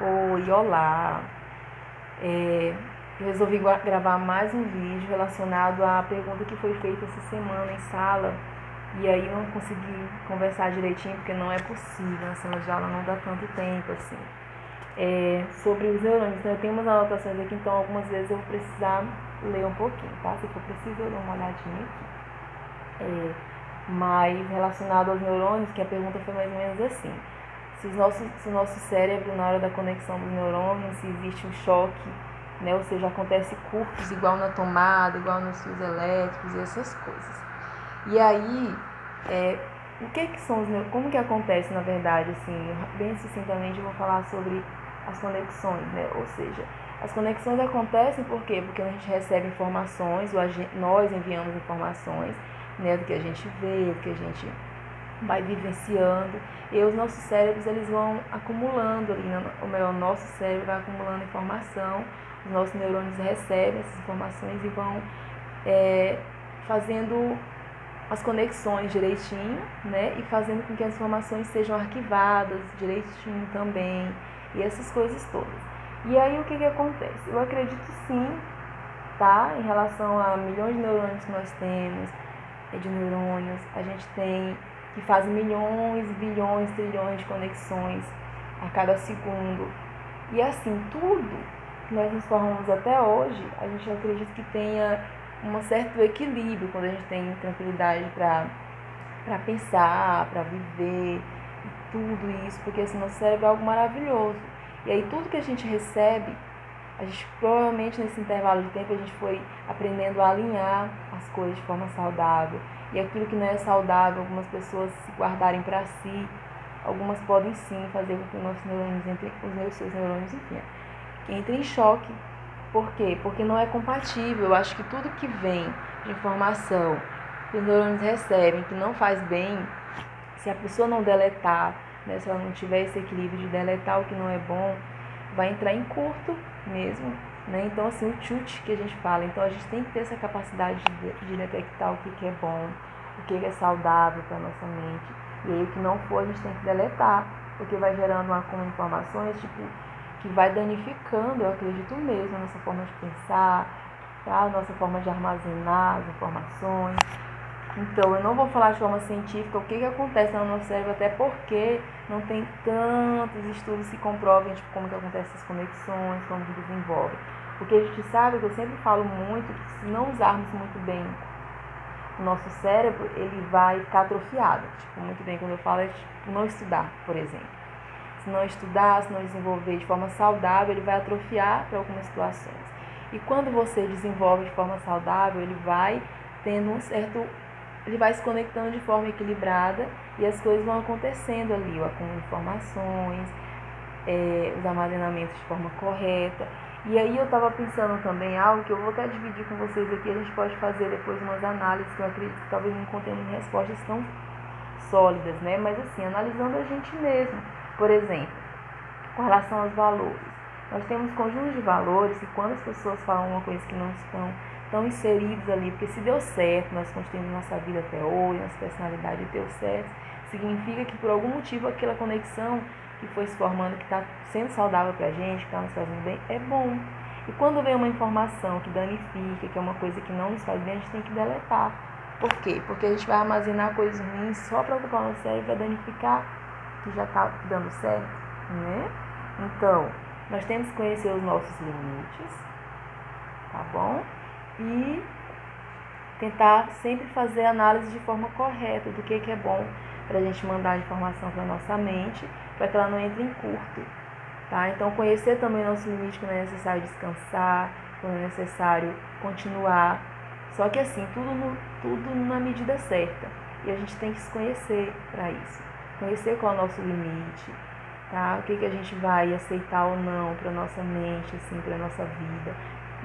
Oi, olá. Eu resolvi gravar mais um vídeo relacionado à pergunta que foi feita essa semana em sala. E aí eu não consegui conversar direitinho porque não é possível, na sala de aula não dá tanto tempo assim. Sobre os neurônios, então eu tenho umas anotações aqui, então algumas vezes eu vou precisar ler um pouquinho, tá? Se for preciso eu dou uma olhadinha aqui. Mas relacionado aos neurônios, que a pergunta foi mais ou menos assim: se o nosso cérebro, na hora da conexão dos neurônios, se existe um choque, né? Ou seja, acontece curtos igual na tomada, igual nos fios elétricos e essas coisas. E aí, o que são os neurônios? Como que acontece, na verdade, assim, bem sucintamente eu vou falar sobre as conexões, né? Ou seja, as conexões acontecem por quê? Porque a gente recebe informações, nós enviamos informações, né, do que a gente vê, do que a gente vai vivenciando, e os nossos cérebros eles vão acumulando ali, o nosso cérebro vai acumulando informação, os nossos neurônios recebem essas informações e vão fazendo as conexões direitinho, né, e fazendo com que as informações sejam arquivadas direitinho também, e essas coisas todas. E aí o que acontece? Eu acredito sim, tá, em relação a milhões de neurônios que nós temos, de neurônios, a gente tem que faz milhões, bilhões, trilhões de conexões a cada segundo. E assim, tudo que nós nos formamos até hoje, a gente acredita que tenha um certo equilíbrio quando a gente tem tranquilidade para pensar, para viver, e tudo isso, porque assim, nosso cérebro é algo maravilhoso. E aí tudo que a gente recebe, a gente provavelmente nesse intervalo de tempo a gente foi aprendendo a alinhar as coisas de forma saudável. E aquilo que não é saudável, algumas pessoas se guardarem para si, algumas podem sim fazer com que os nossos neurônios os seus neurônios, enfim, entrem em choque. Por quê? Porque não é compatível. Eu acho que tudo que vem de informação que os neurônios recebem, que não faz bem, se a pessoa não deletar, né, se ela não tiver esse equilíbrio de deletar o que não é bom, vai entrar em curto mesmo, né? Então, assim, o chute que a gente fala, então a gente tem que ter essa capacidade de detectar o que é bom, o que é saudável para a nossa mente, e aí o que não for a gente tem que deletar, porque vai gerando uma acúmulo de informações, tipo, que vai danificando, eu acredito mesmo, a nossa forma de pensar, tá? A nossa forma de armazenar as informações. Então, eu não vou falar de forma científica o que acontece no nosso cérebro, até porque não tem tantos estudos que comprovem tipo, como que acontecem essas conexões, como que desenvolve. O que a gente sabe, que eu sempre falo muito, que se não usarmos muito bem o nosso cérebro, ele vai ficar atrofiado. Tipo, muito bem, quando eu falo é tipo, não estudar, por exemplo. Se não estudar, se não desenvolver de forma saudável, ele vai atrofiar para algumas situações. E quando você desenvolve de forma saudável, ele vai tendo um certo, ele vai se conectando de forma equilibrada e as coisas vão acontecendo ali, o acúmulo de informações, os armazenamentos de forma correta. E aí eu estava pensando também algo que eu vou até dividir com vocês aqui, a gente pode fazer depois umas análises que eu acredito que talvez não contenham respostas tão sólidas, né? Mas assim, analisando a gente mesmo. Por exemplo, com relação aos valores. Nós temos conjuntos de valores e quando as pessoas falam uma coisa que não estão tão inseridos ali, porque se deu certo, nós construímos nossa vida até hoje, nossa personalidade deu certo, significa que por algum motivo aquela conexão que foi se formando, que está sendo saudável para a gente, que está nos fazendo bem, é bom. E quando vem uma informação que danifica, que é uma coisa que não nos faz bem, a gente tem que deletar. Por quê? Porque a gente vai armazenar coisas ruins só para ocupar o nosso cérebro, para danificar que já está dando certo, né? Então, nós temos que conhecer os nossos limites, tá bom? E tentar sempre fazer análise de forma correta do que é bom para a gente mandar informação para nossa mente, para que ela não entre em curto, tá? Então, conhecer também o nosso limite, quando é necessário descansar, quando é necessário continuar. Só que assim, tudo na medida certa. E a gente tem que se conhecer para isso. Conhecer qual é o nosso limite, tá? O que a gente vai aceitar ou não para nossa mente, assim, para nossa vida.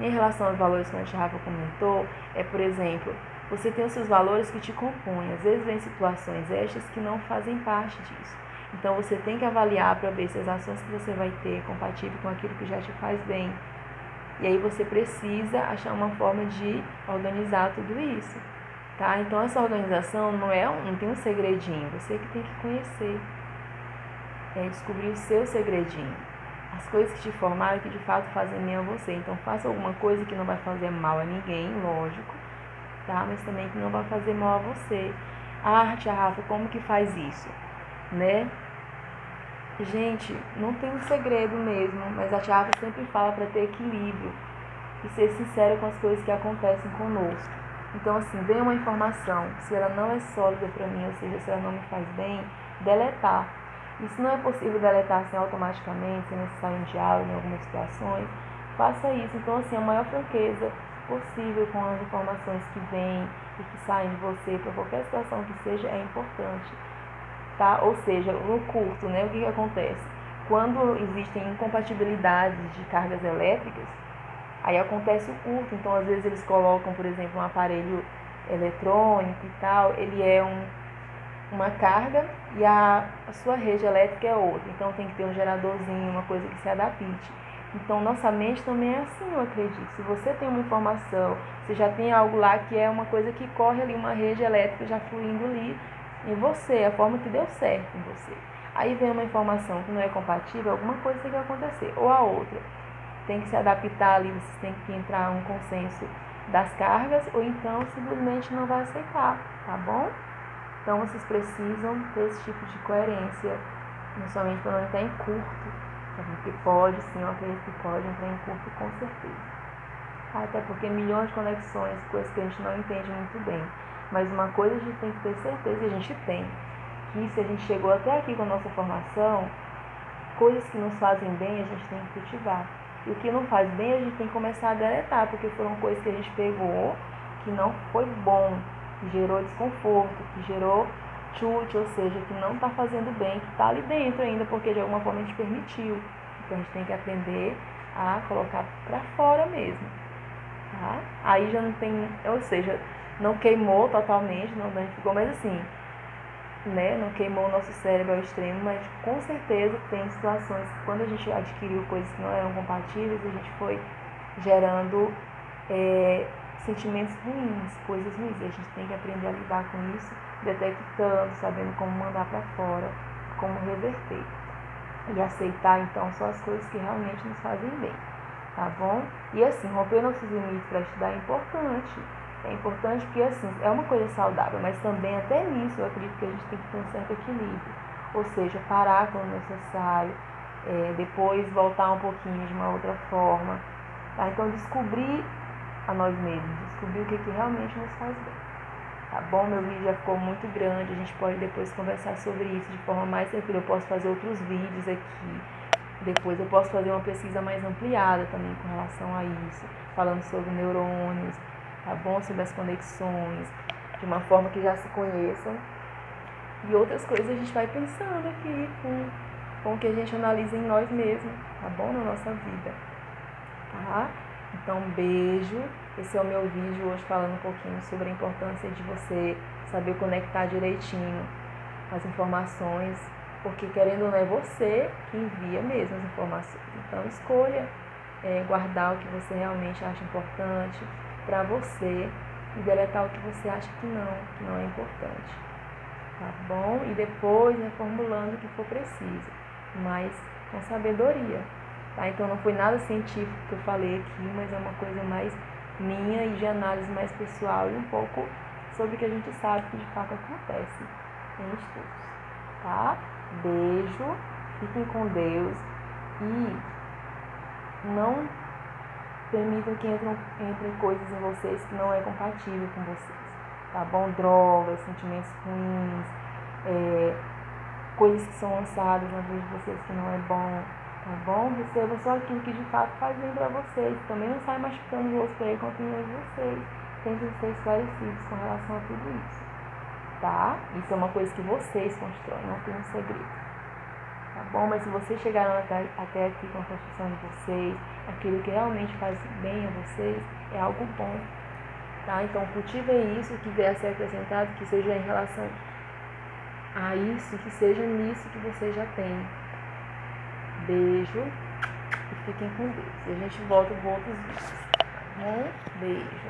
Em relação aos valores que a Rafa comentou, por exemplo, você tem os seus valores que te compõem. Às vezes vem situações extras que não fazem parte disso. Então você tem que avaliar para ver se as ações que você vai ter é compatível com aquilo que já te faz bem. E aí você precisa achar uma forma de organizar tudo isso, tá? Então essa organização não tem um segredinho, você que tem que conhecer, descobrir o seu segredinho, as coisas que te formaram que de fato fazem bem a você. Então faça alguma coisa que não vai fazer mal a ninguém, lógico, tá? Mas também que não vai fazer mal a você. A Rafa, como que faz isso, né? Gente, não tem um segredo mesmo, mas a tia Rafa sempre fala para ter equilíbrio e ser sincera com as coisas que acontecem conosco. Então, assim, vem uma informação, se ela não é sólida para mim, ou seja, se ela não me faz bem, deletar. E se não é possível deletar assim automaticamente, se necessário um diálogo em algumas situações, faça isso. Então, assim, a maior franqueza possível com as informações que vêm e que saem de você, para qualquer situação que seja, é importante. Tá? Ou seja, no curto, né, o que acontece? Quando existem incompatibilidades de cargas elétricas, aí acontece o curto. Então, às vezes eles colocam, por exemplo, um aparelho eletrônico e tal, ele é uma carga e a sua rede elétrica é outra. Então, tem que ter um geradorzinho, uma coisa que se adapte. Então, nossa mente também é assim, eu acredito. Se você tem uma informação, você já tem algo lá que é uma coisa que corre ali, uma rede elétrica já fluindo ali em você, a forma que deu certo em você. Aí vem uma informação que não é compatível, alguma coisa tem que acontecer, ou a outra. Tem que se adaptar ali, você tem que entrar um consenso das cargas, ou então simplesmente não vai aceitar, tá bom? Então vocês precisam ter esse tipo de coerência, não somente para não entrar em curto, porque pode sim, eu acredito que pode entrar em curto com certeza. Até porque milhões de conexões, coisas que a gente não entende muito bem. Mas uma coisa a gente tem que ter certeza, e a gente tem, que se a gente chegou até aqui com a nossa formação, coisas que nos fazem bem a gente tem que cultivar. E o que não faz bem a gente tem que começar a deletar, porque foram coisas que a gente pegou, que não foi bom, que gerou desconforto, que gerou chute, ou seja, que não está fazendo bem, que está ali dentro ainda, porque de alguma forma a gente permitiu. Então a gente tem que aprender a colocar para fora mesmo. Tá? Aí já não tem, ou seja, não queimou totalmente, não danificou, mas assim, né, não queimou o nosso cérebro ao extremo, mas com certeza tem situações que quando a gente adquiriu coisas que não eram compatíveis, a gente foi gerando sentimentos ruins, coisas ruins. A gente tem que aprender a lidar com isso, detectando, sabendo como mandar para fora, como reverter. E aceitar então só as coisas que realmente nos fazem bem. Tá bom? E assim, romper nossos limites para estudar é importante. É importante porque assim, é uma coisa saudável, mas também até nisso eu acredito que a gente tem que ter um certo equilíbrio. Ou seja, parar quando necessário, depois voltar um pouquinho de uma outra forma. Tá? Então descobrir a nós mesmos, descobrir o que realmente nos faz bem. Tá bom? Meu vídeo já ficou muito grande, a gente pode depois conversar sobre isso de forma mais tranquila. Eu posso fazer outros vídeos aqui. Depois eu posso fazer uma pesquisa mais ampliada também com relação a isso, falando sobre neurônios, tá bom? Sobre as conexões, de uma forma que já se conheçam. E outras coisas a gente vai pensando aqui com o que a gente analisa em nós mesmos, tá bom? Na nossa vida, tá? Então, beijo. Esse é o meu vídeo hoje falando um pouquinho sobre a importância de você saber conectar direitinho as informações, porque querendo ou não é você que envia mesmo as informações. Então escolha guardar o que você realmente acha importante para você e deletar o que você acha que não é importante. Tá bom? E depois reformulando o que for preciso, mas com sabedoria. Tá? Então não foi nada científico que eu falei aqui, mas é uma coisa mais minha e de análise mais pessoal e um pouco sobre o que a gente sabe que de fato acontece em estudos. Tá? Beijo, fiquem com Deus e não permitam que entrem coisas em vocês que não é compatível com vocês, tá bom? Drogas, sentimentos ruins, coisas que são lançadas na vida de vocês que não é bom, tá bom? Receba só aquilo que de fato faz bem pra vocês, também não sai machucando o rosto aí com a opinião de vocês, tentem ser esclarecidos com relação a tudo isso. Tá? Isso é uma coisa que vocês constroem, não tem um segredo. Tá bom? Mas se vocês chegaram até aqui com a construção de vocês, aquilo que realmente faz bem a vocês, é algo bom. Tá? Então cultivem isso, que vier a ser acrescentado, que seja em relação a isso, que seja nisso que vocês já têm. Beijo e fiquem com Deus. E a gente volta com outros vídeos. Tá bom? Beijo.